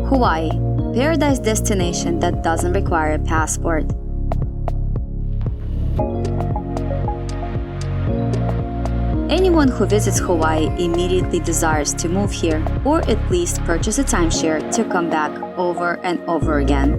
Hawaii, paradise destination that doesn't require a passport. Anyone who visits Hawaii immediately desires to move here, or at least purchase a timeshare to come back over and over again.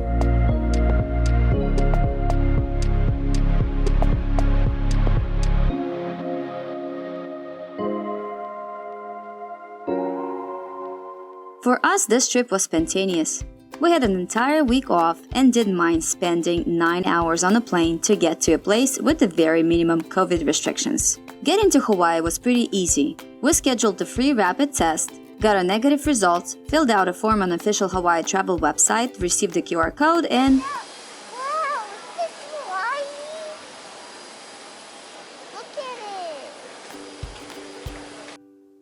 For us, this trip was spontaneous. We had an entire week off and didn't mind spending 9 hours on a plane to get to a place with the very minimum COVID restrictions. Getting to Hawaii was pretty easy. We scheduled a free rapid test, got our negative results, filled out a form on the official Hawaii travel website, received a QR code, and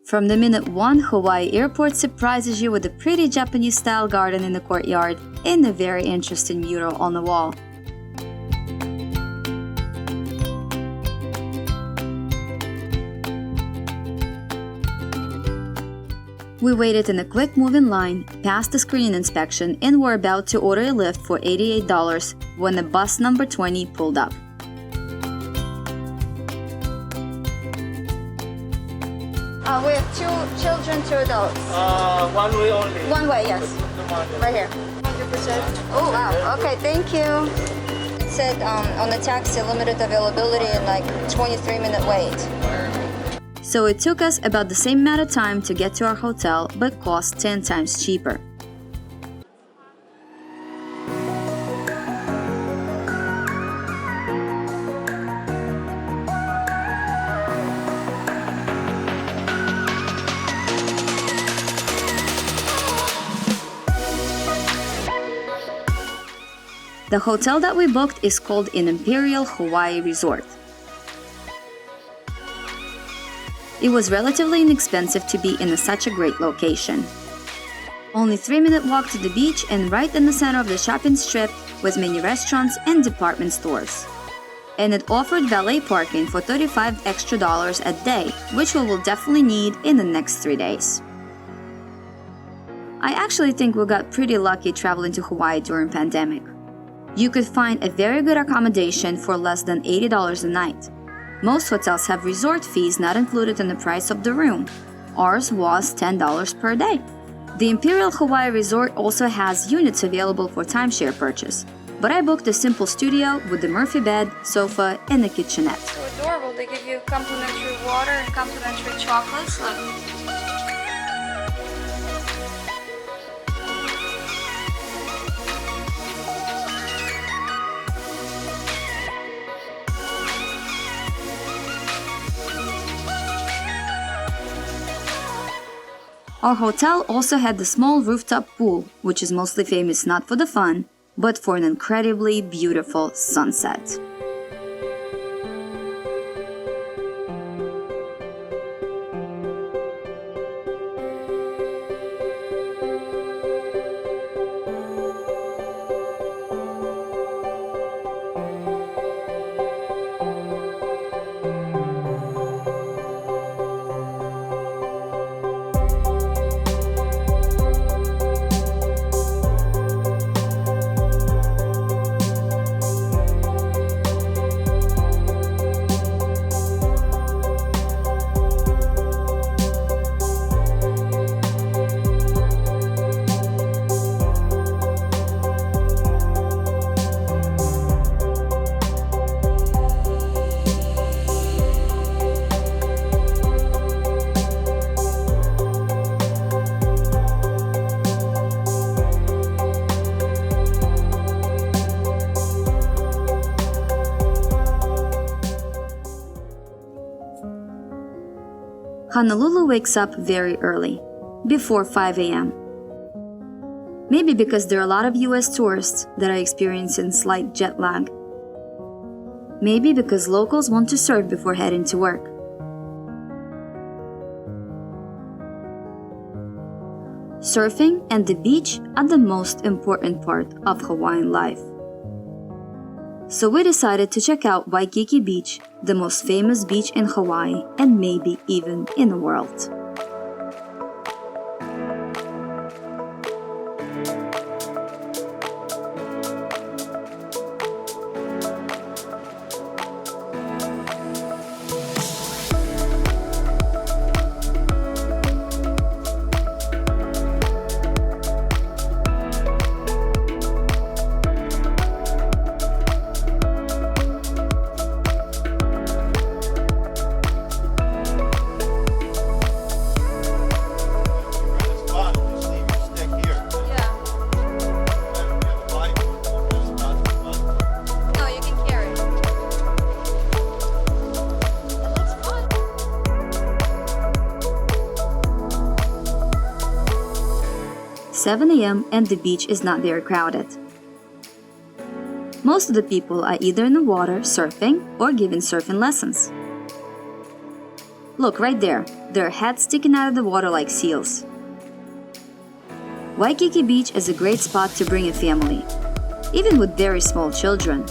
from the minute one, Hawaii Airport surprises you with a pretty Japanese-style garden in the courtyard and a very interesting mural on the wall. We waited in a quick-moving line, passed the screening inspection, and were about to order a lift for $88 when the bus number 20 pulled up. We have 2 children, 2 adults. One way only. One way, yes. Right here. 100%. Oh, wow. Okay, thank you. It said on the taxi, limited availability and like 23-minute wait. So it took us about the same amount of time to get to our hotel, but cost 10 times cheaper. The hotel that we booked is called an Imperial Hawaii Resort. It was relatively inexpensive to be in such a great location. Only 3-minute walk to the beach and right in the center of the shopping strip with many restaurants and department stores. And it offered valet parking for $35 extra a day, which we will definitely need in the next 3 days. I actually think we got pretty lucky traveling to Hawaii during pandemic. You could find a very good accommodation for less than $80 a night. Most hotels have resort fees not included in the price of the room. Ours was $10 per day. The Imperial Hawaii Resort also has units available for timeshare purchase, but I booked a simple studio with the Murphy bed, sofa, and a kitchenette. So adorable, they give you complimentary water and complimentary chocolates. Look. Our hotel also had the small rooftop pool, which is mostly famous not for the fun, but for an incredibly beautiful sunset. Honolulu wakes up very early, before 5 a.m. Maybe because there are a lot of US tourists that are experiencing slight jet lag. Maybe because locals want to surf before heading to work. Surfing and the beach are the most important part of Hawaiian life. So we decided to check out Waikiki Beach, the most famous beach in Hawaii and maybe even in the world. It's 7 a.m. and the beach is not very crowded. Most of the people are either in the water surfing or giving surfing lessons. Look right there, their heads sticking out of the water like seals. Waikiki Beach is a great spot to bring a family, even with very small children.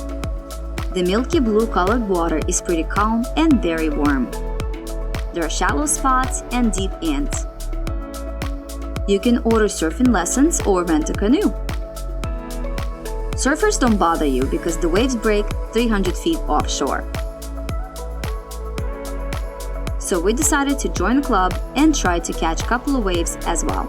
The milky blue colored water is pretty calm and very warm. There are shallow spots and deep ends. You can order surfing lessons or rent a canoe. Surfers don't bother you because the waves break 300 feet offshore. So we decided to join the club and try to catch a couple of waves as well.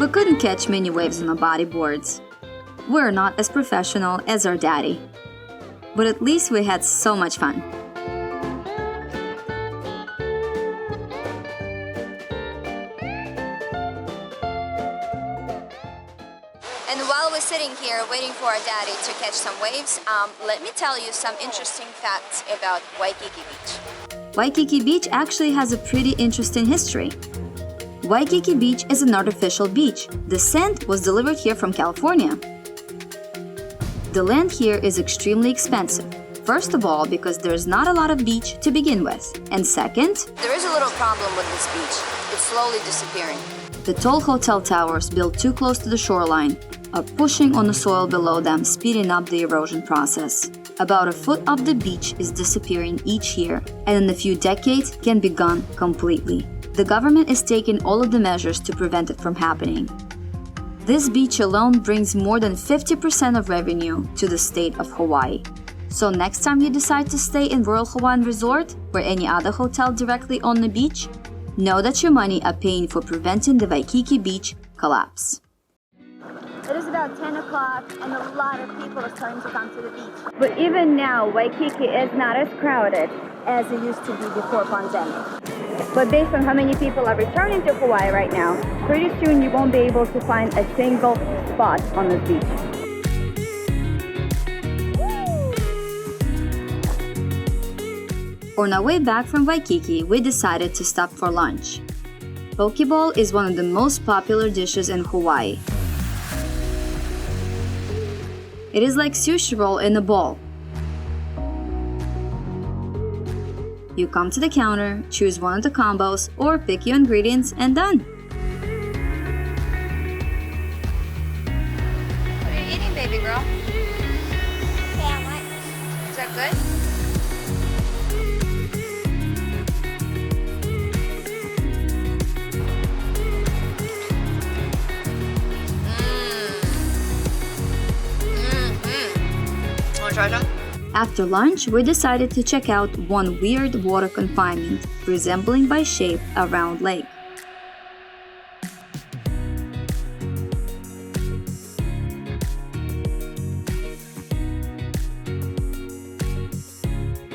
We couldn't catch many waves on our bodyboards. We're not as professional as our daddy. But at least we had so much fun. And while we're sitting here waiting for our daddy to catch some waves, let me tell you some interesting facts about Waikiki Beach. Waikiki Beach actually has a pretty interesting history. Waikiki Beach is an artificial beach. The sand was delivered here from California. The land here is extremely expensive. First of all, because there's not a lot of beach to begin with. And second, there is a little problem with this beach. It's slowly disappearing. The tall hotel towers built too close to the shoreline are pushing on the soil below them, speeding up the erosion process. About a foot of the beach is disappearing each year, and in a few decades can be gone completely. The government is taking all of the measures to prevent it from happening. This beach alone brings more than 50% of revenue to the state of Hawaii. So next time you decide to stay in Royal Hawaiian Resort or any other hotel directly on the beach, know that your money are paying for preventing the Waikiki Beach collapse. It is about 10 o'clock and a lot of people are starting to come to the beach. But even now, Waikiki is not as crowded as it used to be before pandemic. But based on how many people are returning to Hawaii right now, pretty soon you won't be able to find a single spot on this beach. On our way back from Waikiki, we decided to stop for lunch. Pokeball is one of the most popular dishes in Hawaii. It is like sushi roll in a bowl. You come to the counter, choose one of the combos, or pick your ingredients and done. What are you eating, baby girl? Sandwich. Is that good? Wanna try some? After lunch, we decided to check out one weird water confinement, resembling by shape a round lake.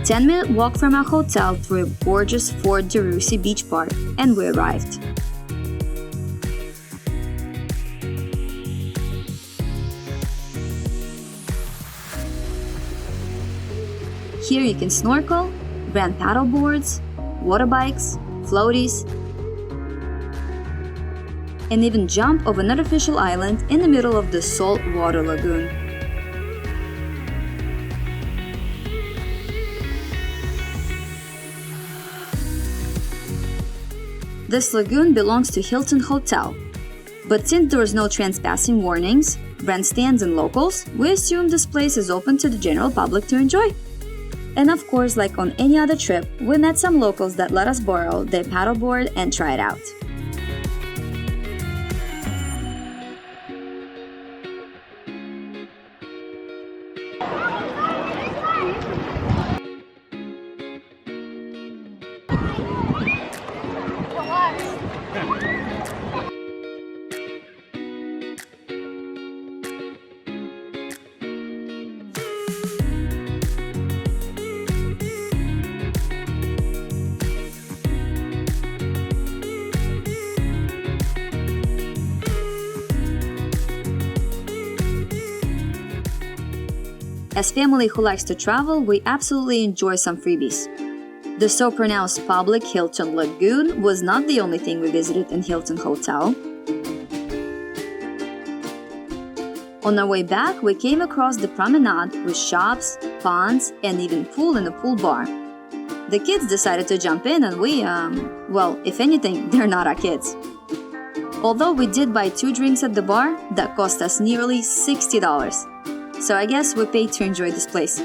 "10-minute walk from our hotel through a gorgeous Fort DeRussy beach park, and we arrived. Here you can snorkel, rent paddle boards, water bikes, floaties, and even jump off an artificial island in the middle of the saltwater lagoon. This lagoon belongs to Hilton Hotel, but since there was no trespassing warnings, rent stands and locals, we assume this place is open to the general public to enjoy. And of course, like on any other trip, we met some locals that let us borrow their paddleboard and try it out. As family who likes to travel, we absolutely enjoy some freebies. The so-pronounced public Hilton Lagoon was not the only thing we visited in Hilton Hotel. On our way back, we came across the promenade with shops, ponds, and even pool in the pool bar. The kids decided to jump in and we, well, if anything, they're not our kids. Although we did buy 2 drinks at the bar, that cost us nearly $60. So I guess we paid to enjoy this place.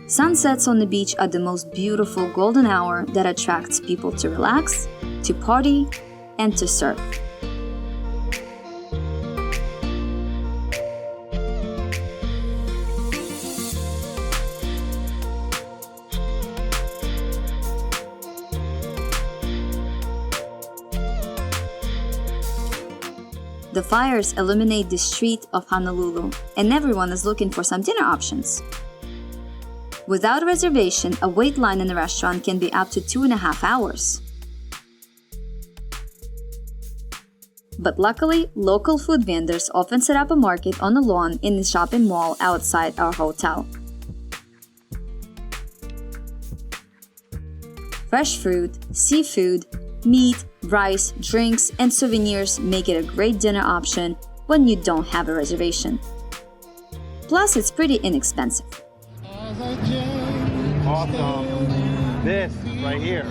Sunsets on the beach are the most beautiful golden hour that attracts people to relax, to party, and to surf. The fires illuminate the street of Honolulu, and everyone is looking for some dinner options. Without a reservation, a wait line in the restaurant can be up to 2.5 hours. But luckily, local food vendors often set up a market on the lawn in the shopping mall outside our hotel. Fresh fruit, seafood, meat, rice, drinks, and souvenirs make it a great dinner option when you don't have a reservation. Plus, it's pretty inexpensive. Awesome. This right here.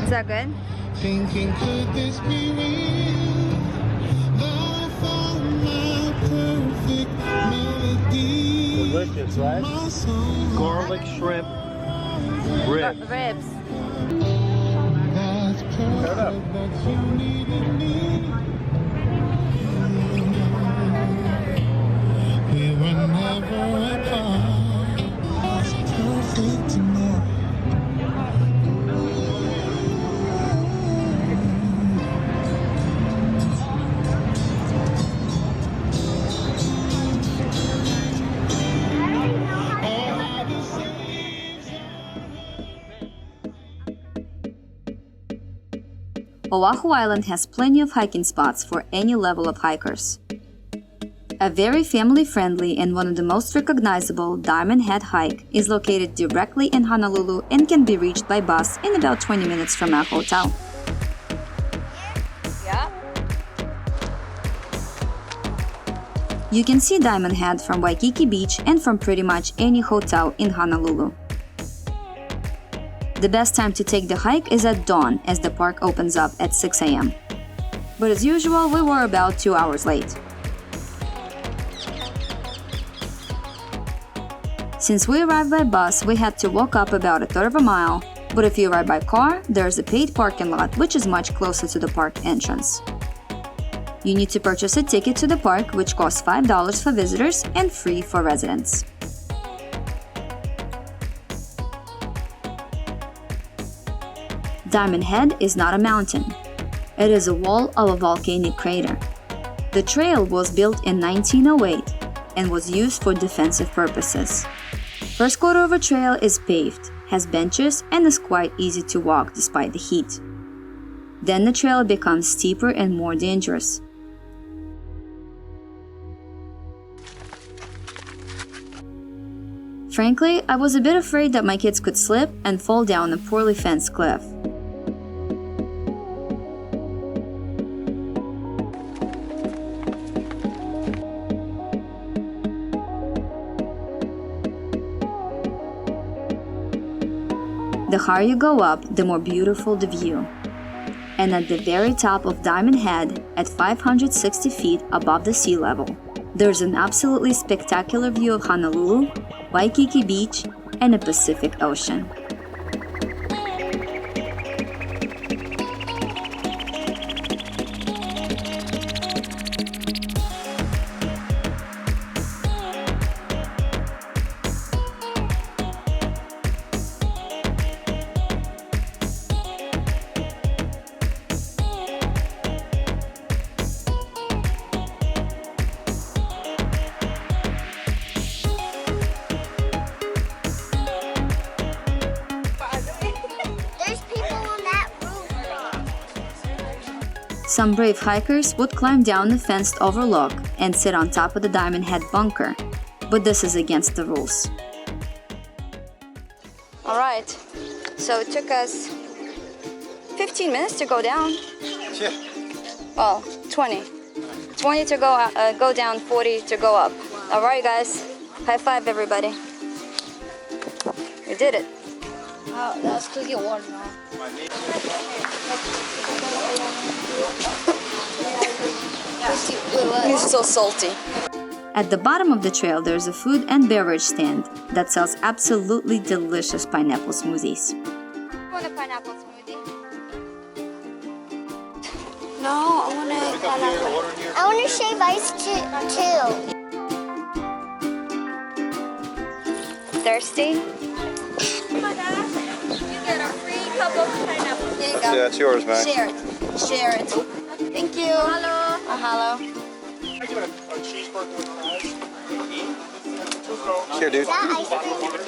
Is that good? Thinking, could this be real? I found my perfect melody. Delicious, right? My song. Garlic shrimp ribs. Ribs. That's perfect that you needed me. We were never apart. It's perfect tonight. Oahu Island has plenty of hiking spots for any level of hikers. A very family-friendly and one of the most recognizable Diamond Head hike is located directly in Honolulu and can be reached by bus in about 20 minutes from our hotel. Yeah. You can see Diamond Head from Waikiki Beach and from pretty much any hotel in Honolulu. The best time to take the hike is at dawn, as the park opens up at 6 a.m. But as usual, we were about 2 hours late. Since we arrived by bus, we had to walk up about a third of a mile, but if you arrive by car, there's a paid parking lot which is much closer to the park entrance. You need to purchase a ticket to the park, which costs $5 for visitors and free for residents. Diamond Head is not a mountain. It is a wall of a volcanic crater. The trail was built in 1908 and was used for defensive purposes. First quarter of a trail is paved, has benches, and is quite easy to walk despite the heat. Then the trail becomes steeper and more dangerous. Frankly, I was a bit afraid that my kids could slip and fall down a poorly fenced cliff. The higher you go up, the more beautiful the view. And at the very top of Diamond Head, at 560 feet above the sea level, there's an absolutely spectacular view of Honolulu, Waikiki Beach, and the Pacific Ocean. Some brave hikers would climb down the fenced overlook and sit on top of the Diamond Head bunker, but this is against the rules. Alright, so it took us 15 minutes to go down. Yeah. Well, 20. 20 to go down, 40 to go up. Alright guys, high five everybody. We did it. Oh, that was cookie water now. It's so salty. At the bottom of the trail, there's a food and beverage stand that sells absolutely delicious pineapple smoothies. Want a pineapple smoothie? No, I want a pineapple. I want to shave ice too. Thirsty? You get a free cup of pineapple. Here you go. Yeah, it's yours, man. Share it. Share it. Thank you. Hello. Hello. Here, dude. Is that ice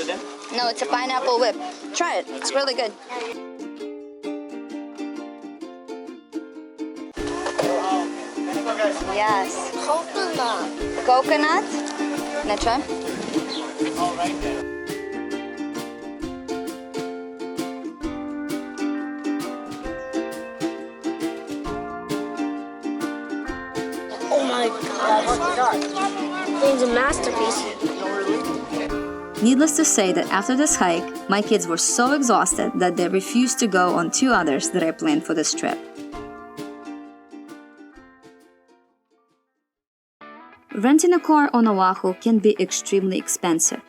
cream? No, it's a pineapple whip. Try it. It's really good. Yes. Coconut. Coconut. Wanna try? Oh my god. It's a masterpiece. Needless to say that after this hike, my kids were so exhausted that they refused to go on 2 others that I planned for this trip. Renting a car on Oahu can be extremely expensive.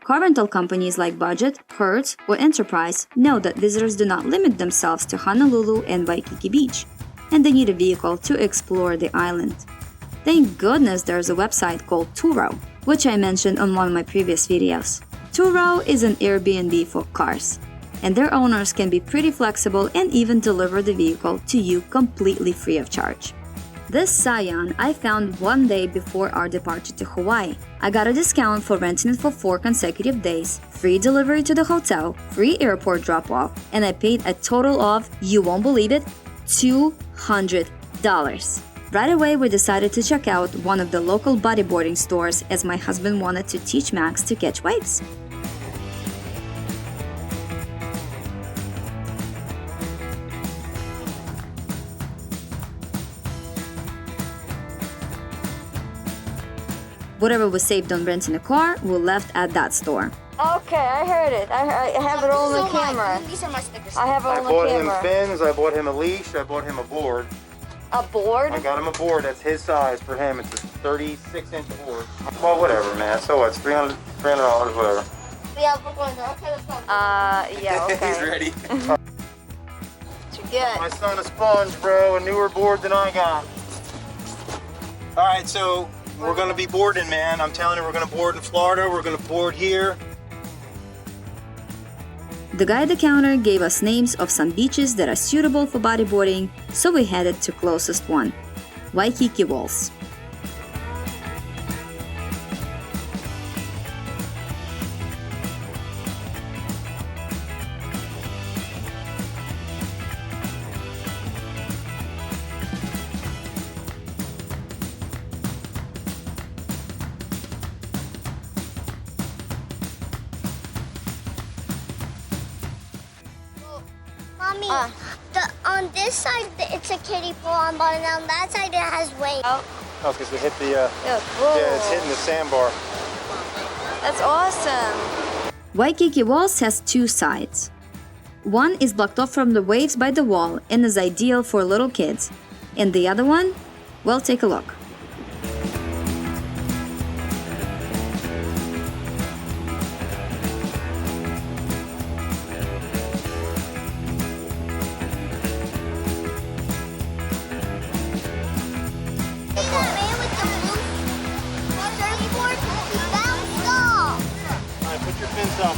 Car rental companies like Budget, Hertz, or Enterprise know that visitors do not limit themselves to Honolulu and Waikiki Beach, and they need a vehicle to explore the island. Thank goodness there's a website called Turo, which I mentioned on one of my previous videos. Turo is an Airbnb for cars, and their owners can be pretty flexible and even deliver the vehicle to you completely free of charge. This Scion I found one day before our departure to Hawaii. I got a discount for renting it for 4 consecutive days, free delivery to the hotel, free airport drop-off, and I paid a total of, you won't believe it, $200. Right away, we decided to check out one of the local bodyboarding stores as my husband wanted to teach Max to catch waves. Whatever was saved on renting a car, we left at that store. Okay, I heard it. I have it all on the camera. These are my stickers. I have it I on the bought him camera. fins, I bought him a leash, I bought him a board. A board? I got him a board that's his size for him. It's a 36-inch board. Well, whatever, man. So what? It's $300, whatever. Yeah, we're going there. Okay, let's go. Yeah, okay. He's ready. What you get? My son a sponge, bro. A newer board than I got. All right, so we're gonna be boarding, man. I'm telling you, we're gonna board in Florida. We're gonna board here. The guy at the counter gave us names of some beaches that are suitable for bodyboarding, so we headed to closest one, Waikiki Walls. Mommy, on this side it's a kiddie pool, but on that side it has waves. Oh, Oh, because we hit the, yeah, yeah, it's hitting the sandbar. That's awesome. Waikiki Walls has two sides. One is blocked off from the waves by the wall and is ideal for little kids. And the other one? Well, take a look. The man with the blue surfboard, he bounced off. All right, put your fins up.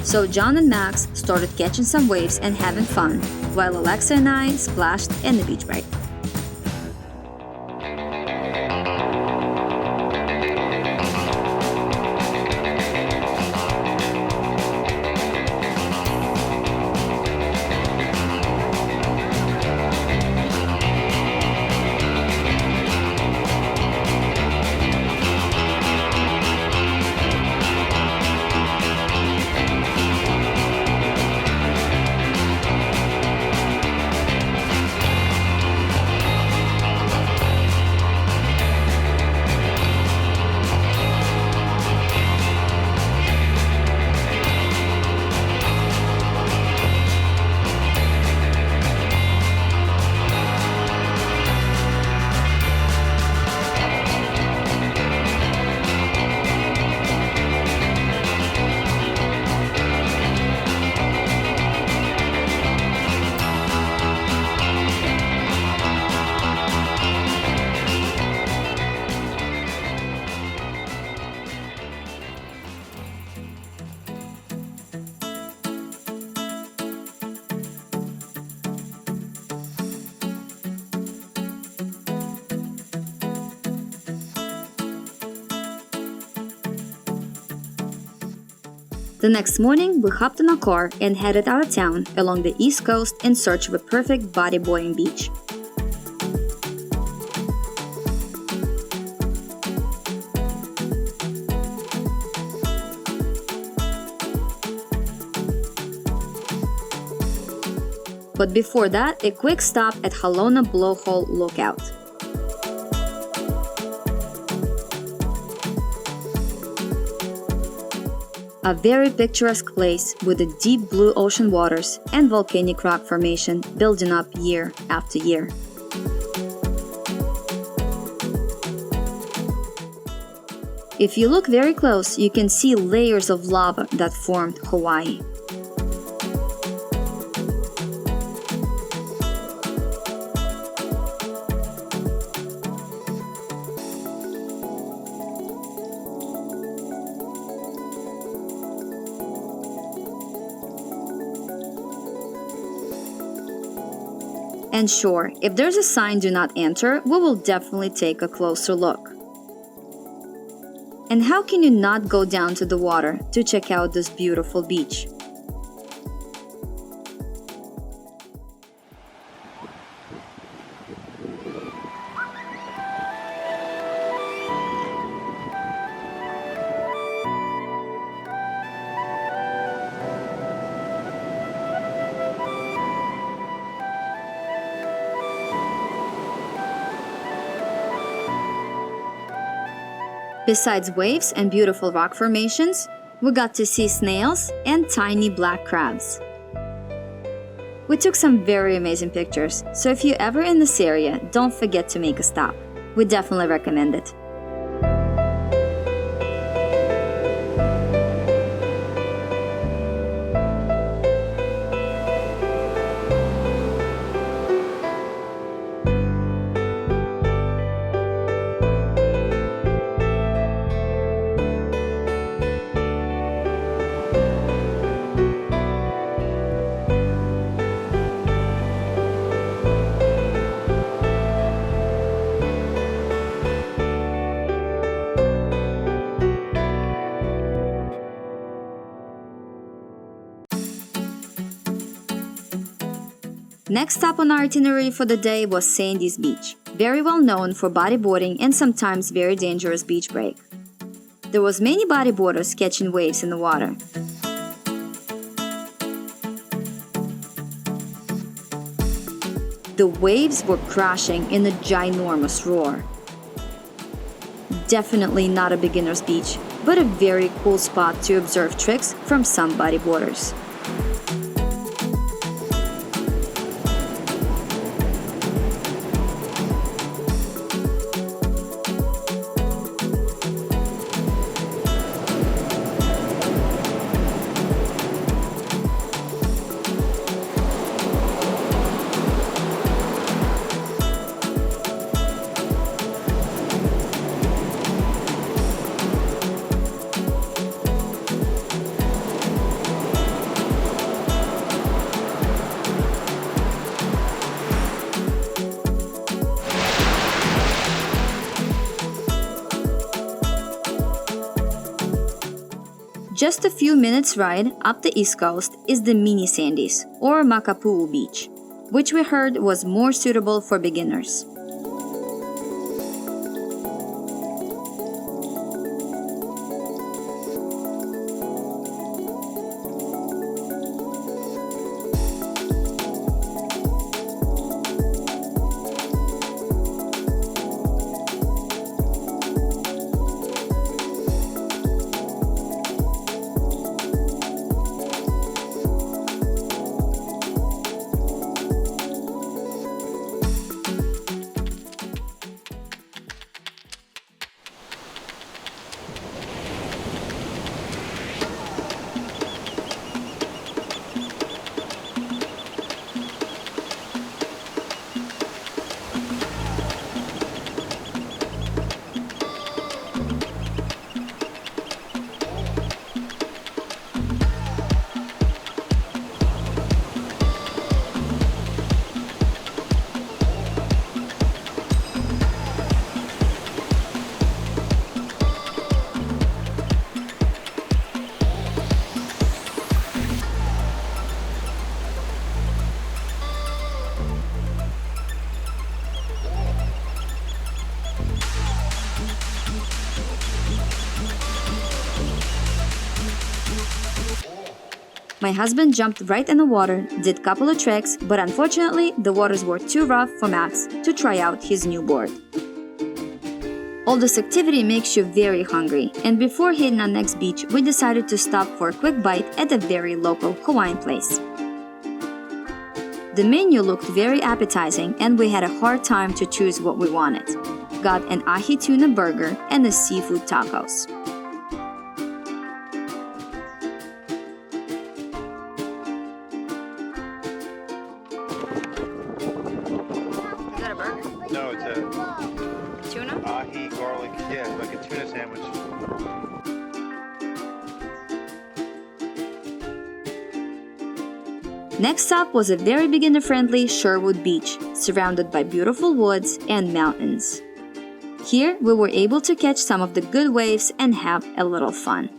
So John and Max started catching some waves and having fun, while Alexa and I splashed in the beach break. The next morning, we hopped in a car and headed out of town along the East Coast in search of a perfect bodyboarding beach. But before that, a quick stop at HALONA Blowhole Lookout. A very picturesque place with the deep blue ocean waters and volcanic rock formation building up year after year. If you look very close, you can see layers of lava that formed Hawaii. And sure, if there's a sign "Do not enter," we will definitely take a closer look. And how can you not go down to the water to check out this beautiful beach? Besides waves and beautiful rock formations, we got to see snails and tiny black crabs. We took some very amazing pictures, so if you're ever in this area, don't forget to make a stop. We definitely recommend it. Next stop on our itinerary for the day was Sandy's Beach, very well known for bodyboarding and sometimes very dangerous beach break. There was many bodyboarders catching waves in the water. The waves were crashing in a ginormous roar. Definitely not a beginner's beach, but a very cool spot to observe tricks from some bodyboarders. Just a few minutes ride up the east coast is the mini Sandies, or MAKAPU'U beach, which we heard was more suitable for beginners. My husband jumped right in the water, did a couple of tricks, but unfortunately the waters were too rough for Max to try out his new board. All this activity makes you very hungry, and before hitting our next beach, we decided to stop for a quick bite at a very local Hawaiian place. The menu looked very appetizing, and we had a hard time to choose what we wanted. Got an ahi tuna burger and a seafood tacos. No, it's a Tuna? ahi garlic, yeah, like a tuna sandwich. Next stop was a very beginner-friendly Sherwood beach, surrounded by beautiful woods and mountains. Here, we were able to catch some of the good waves and have a little fun.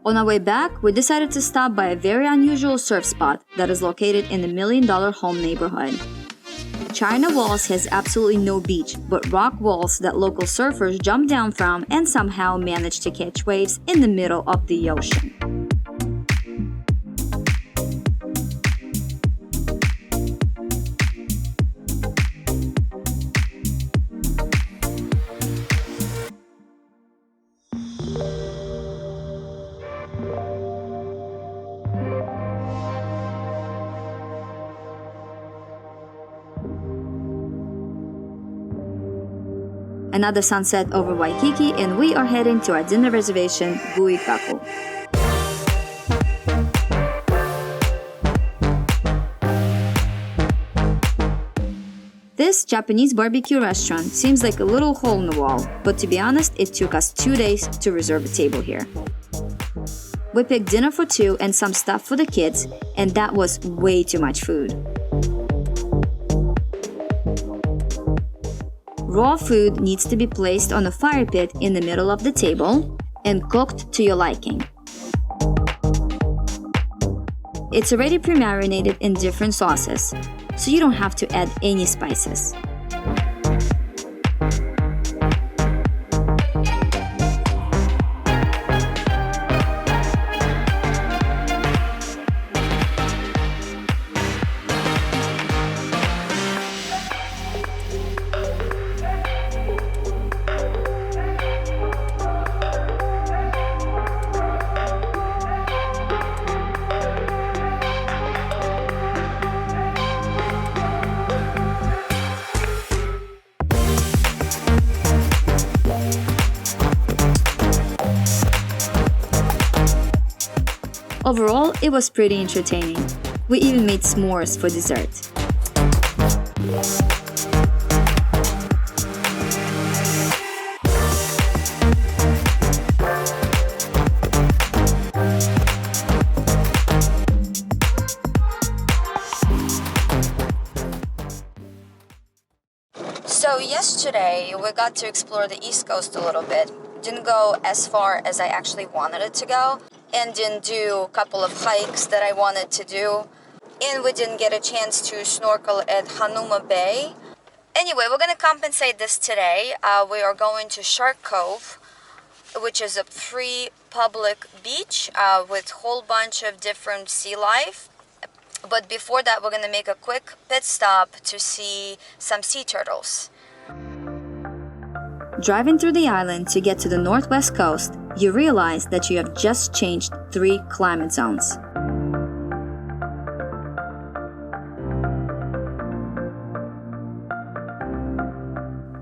On our way back, we decided to stop by a very unusual surf spot that is located in the $1 Million Home neighborhood. China Walls has absolutely no beach, but rock walls that local surfers jump down from and somehow manage to catch waves in the middle of the ocean. Another sunset over Waikiki, and we are heading to our dinner reservation, Buikaku. This Japanese barbecue restaurant seems like a little hole in the wall, but to be honest, it took us 2 days to reserve a table here. We picked dinner for two and some stuff for the kids, and that was way too much food. Raw food needs to be placed on a fire pit in the middle of the table and cooked to your liking. It's already pre-marinated in different sauces, so you don't have to add any spices. Overall, it was pretty entertaining. We even made s'mores for dessert. So yesterday we got to explore the East Coast a little bit. Didn't go as far as I actually wanted it to go, and didn't do a couple of hikes that I wanted to do, and we didn't get a chance to snorkel at Hanuma Bay. Anyway, we're gonna compensate this today. We are going to Shark Cove, which is a free public beach with a whole bunch of different sea life. But before that, we're gonna make a quick pit stop to see some sea turtles. Driving through the island to get to the northwest coast, you realize that you have just changed 3 climate zones.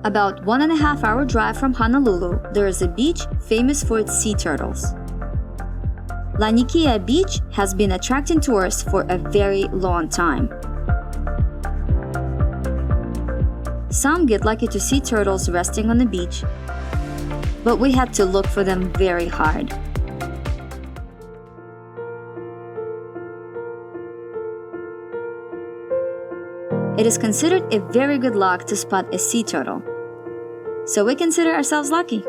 About 1.5-hour drive from Honolulu, there is a beach famous for its sea turtles. LANIAKEA Beach has been attracting tourists for a very long time. Some get lucky to see turtles resting on the beach, but we had to look for them very hard. It is considered a very good luck to spot a sea turtle, so we consider ourselves lucky.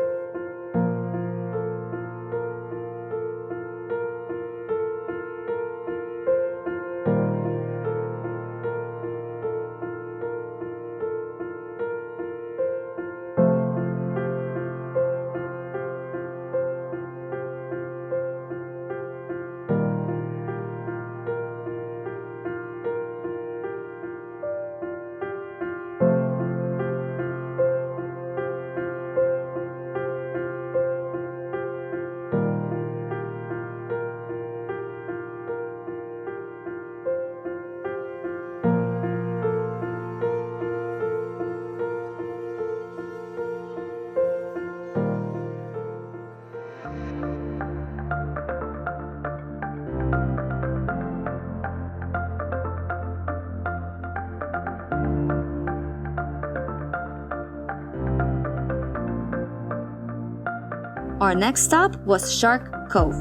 Our next stop was Shark Cove.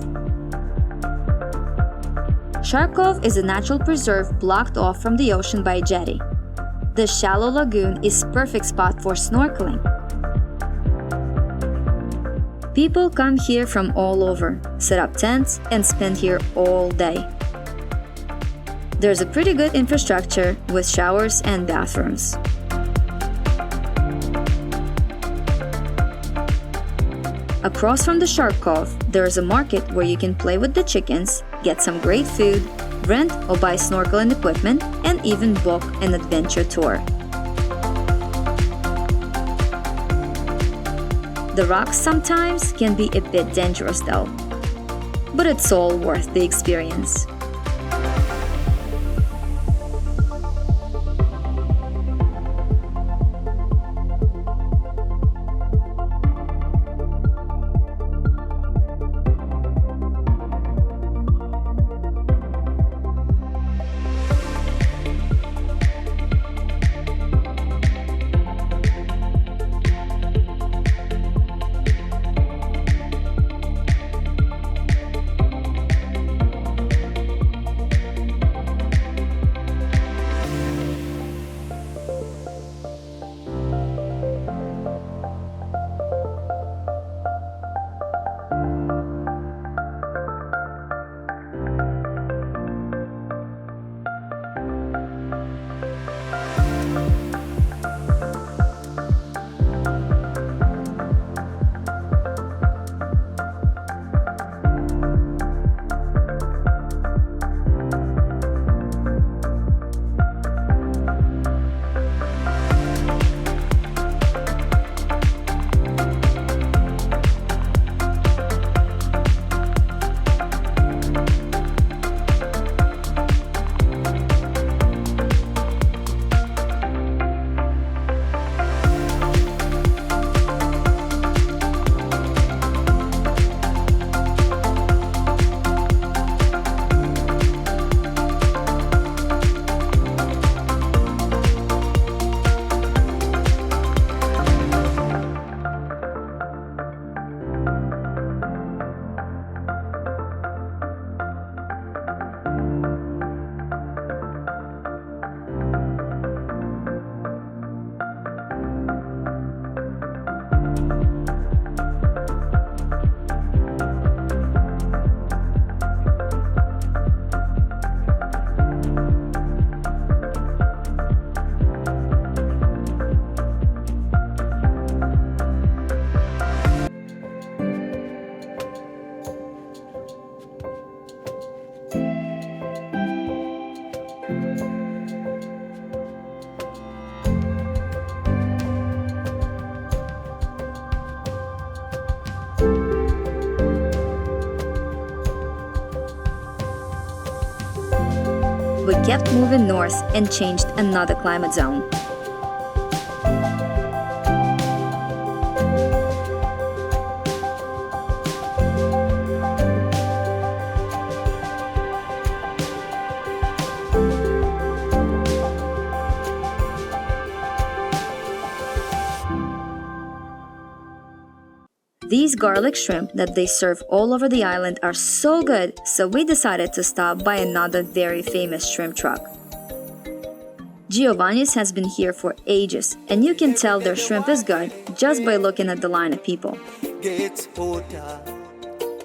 Shark Cove is a natural preserve blocked off from the ocean by a jetty. The shallow lagoon is a perfect spot for snorkeling. People come here from all over, set up tents, and spend here all day. There's a pretty good infrastructure with showers and bathrooms. Across from the Shark Cove, there is a market where you can play with the chickens, get some great food, rent or buy snorkeling equipment, and even book an adventure tour. The rocks sometimes can be a bit dangerous though, but it's all worth the experience. We kept moving north and changed another climate zone. These garlic shrimp that they serve all over the island are so good, so we decided to stop by another very famous shrimp truck. Giovanni's has been here for ages, and you can tell their shrimp is good just by looking at the line of people. Gets hotter,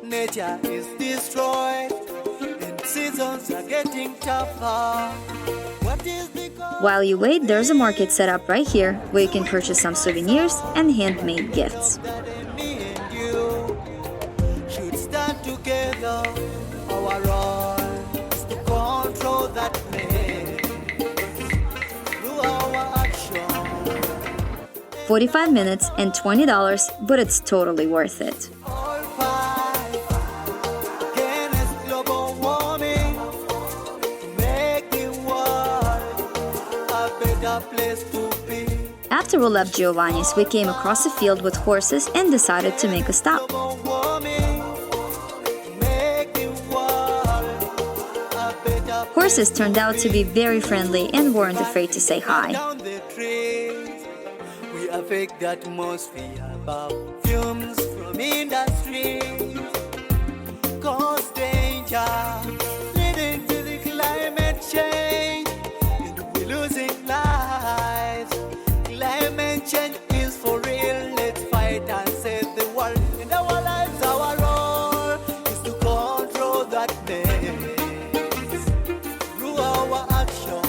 nature is destroyed, and seasons are getting tougher. What is the cause? While you wait, there's a market set up right here where you can purchase some souvenirs and handmade gifts. Me and you should stand together. Our role is to control that pain through our action. 45 minutes and $20, but it's totally worth it. All fight against global warming, make the world a better place to be. After we left Giovanni's, we came across a field with horses and decided to make a stop. Global warming, make the world a better place. Horses turned out to be very friendly and weren't afraid to say hi. Down the trees, we affect the atmosphere. Fumes from industries cause danger, leading to the climate change, and we're losing lives. Climate change is for real. Let's fight and save the world. In our lives, our role is to control that mess through our action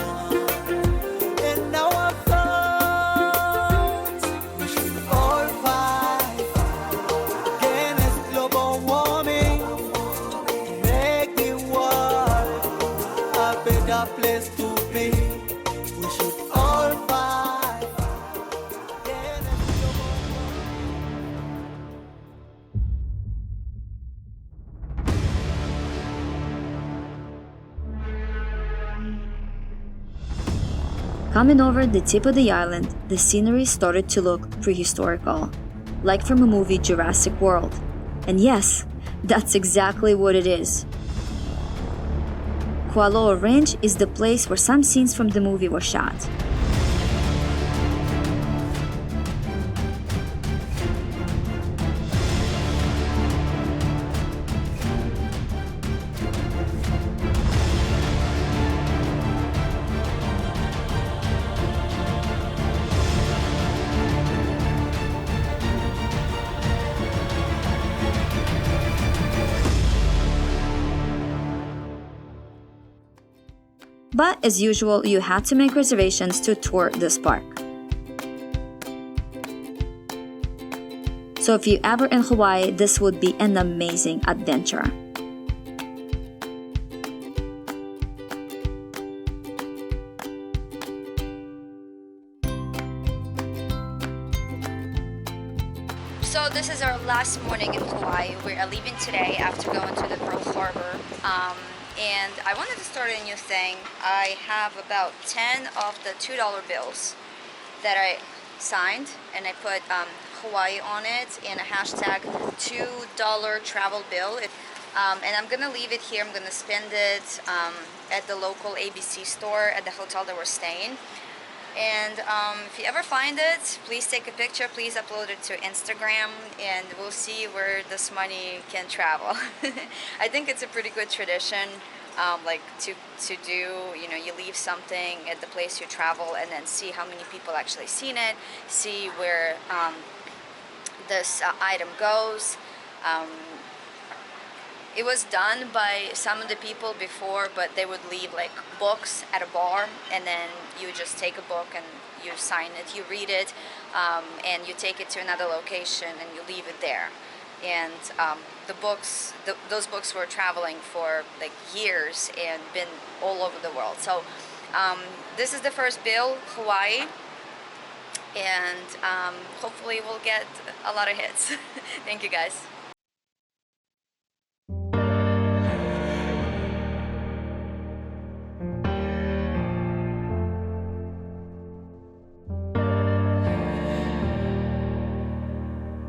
and our thoughts. We should all fight against global warming, make the world a better place to be. We should all fight against global Coming over the tip of the island, the scenery started to look prehistorical, like from a movie Jurassic World. And yes, that's exactly what it is. Kualoa Ranch is the place where some scenes from the movie were shot. But as usual, you had to make reservations to tour this park. So if you're ever in Hawaii, this would be an amazing adventure. So this is our last morning in Hawaii. We are leaving today after going to the Pearl Harbor. And I wanted to start a new thing. I have about 10 of the $2 bills that I signed, and I put Hawaii on it and a hashtag $2 travel bill. And I'm gonna leave it here. I'm gonna spend it at the local ABC store at the hotel that we're staying. And if you ever find it, please take a picture, please upload it to Instagram, and we'll see where this money can travel. I think it's a pretty good tradition, like to do, you know, you leave something at the place you travel and then see how many people actually seen it, see where this item goes. It was done by some of the people before, but they would leave like books at a bar, and then you just take a book and you sign it, you read it, and you take it to another location and you leave it there. And those books were traveling for like years and been all over the world. So this is the first bill, Hawaii, and hopefully we'll get a lot of hits. Thank you guys.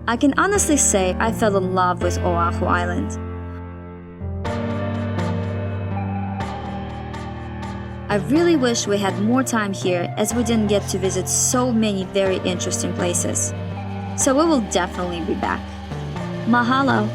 I can honestly say I fell in love with Oahu Island. I really wish we had more time here, as we didn't get to visit so many very interesting places. So we will definitely be back. Mahalo!